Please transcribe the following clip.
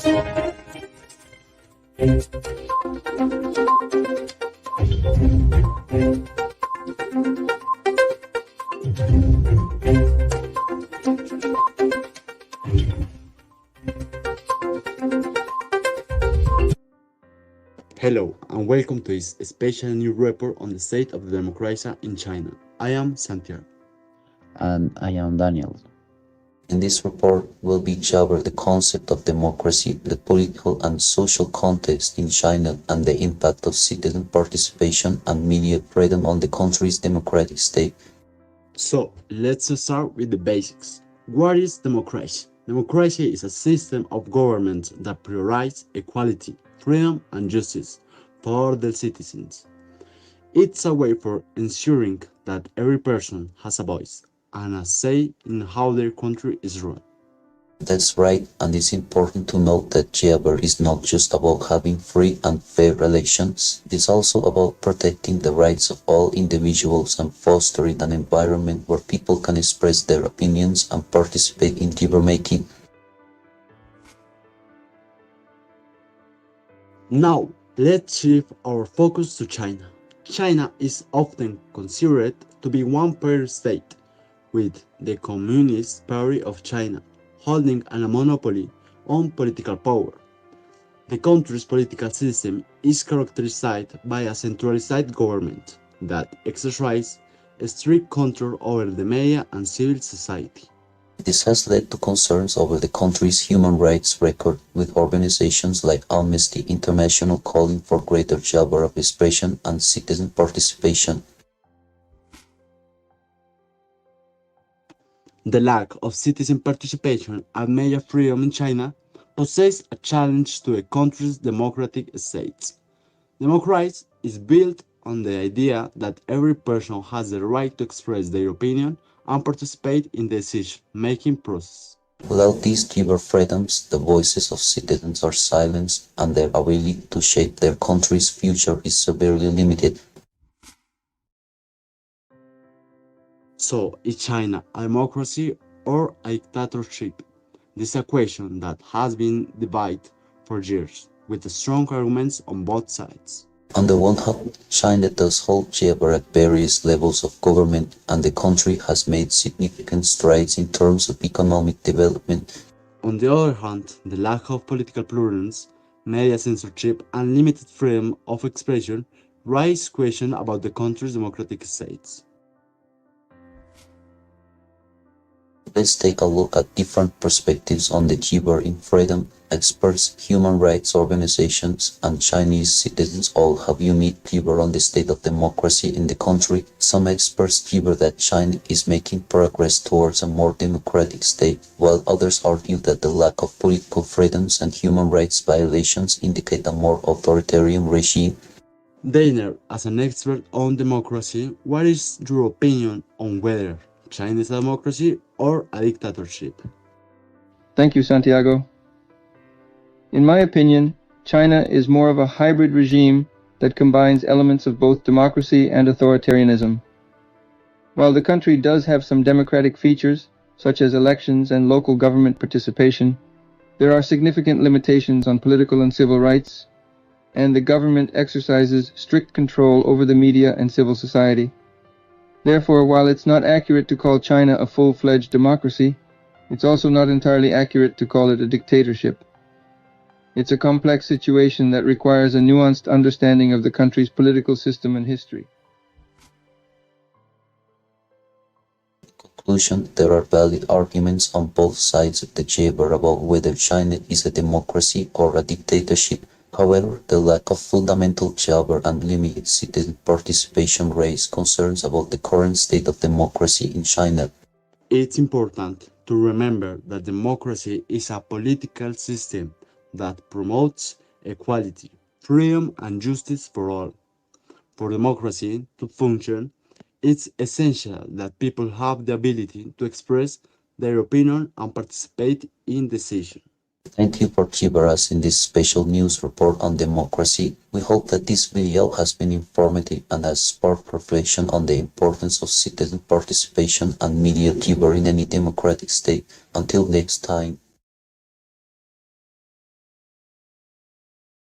Hello and welcome to this special new report on the state of the democracy in China. I am Santiago. And I am Daniel. In this report, we'll be covering the concept of democracy, the political and social context in China, and the impact of citizen participation and media freedom on the country's democratic state. So, let's start with the basics. What is democracy? Democracy is a system of government that prioritizes equality, freedom, and justice for the citizens. It's a way for ensuring that every person has a voice and a say in how their country is run. That's right, and it's important to note that Jabber is not just about having free and fair elections, it's also about protecting the rights of all individuals and fostering an environment where people can express their opinions and participate in decision-making. Now, let's shift our focus to China. China is often considered to be one party state, with the Communist Party of China holding a monopoly on political power. The country's political system is characterized by a centralized government that exercises strict control over the media and civil society. This has led to concerns over the country's human rights record, with organizations like Amnesty International calling for greater freedom of expression and citizen participation. The lack of citizen participation and media freedom in China poses a challenge to the country's democratic states. Democracy is built on the idea that every person has the right to express their opinion and participate in the decision-making process. Without these deeper freedoms, the voices of citizens are silenced and their ability to shape their country's future is severely limited. So, is China a democracy or a dictatorship? This is a question that has been debated for years, with strong arguments on both sides. On the one hand, China does hold power at various levels of government, and the country has made significant strides in terms of economic development. On the other hand, the lack of political pluralism, media censorship, and limited freedom of expression raise questions about the country's democratic states. Let's take a look at different perspectives on the power in freedom. Experts, human rights organizations, and Chinese citizens all have unique power on the state of democracy in the country. Some experts fear that China is making progress towards a more democratic state, while others argue that the lack of political freedoms and human rights violations indicate a more authoritarian regime. Dainer, as an expert on democracy, what is your opinion on whether China is a democracy or a dictatorship? Thank you, Santiago. In my opinion, China is more of a hybrid regime that combines elements of both democracy and authoritarianism. While the country does have some democratic features, such as elections and local government participation, there are significant limitations on political and civil rights, and the government exercises strict control over the media and civil society. Therefore, while it's not accurate to call China a full-fledged democracy, it's also not entirely accurate to call it a dictatorship. It's a complex situation that requires a nuanced understanding of the country's political system and history. In conclusion, there are valid arguments on both sides of the debate about whether China is a democracy or a dictatorship. However, the lack of fundamental power and limited citizen participation raise concerns about the current state of democracy in China. It's important to remember that democracy is a political system that promotes equality, freedom, and justice for all. For democracy to function, it's essential that people have the ability to express their opinion and participate in decisions. Thank you for joining us in this special news report on democracy. We hope that this video has been informative and has sparked reflection on the importance of citizen participation and media coverage in any democratic state. Until next time.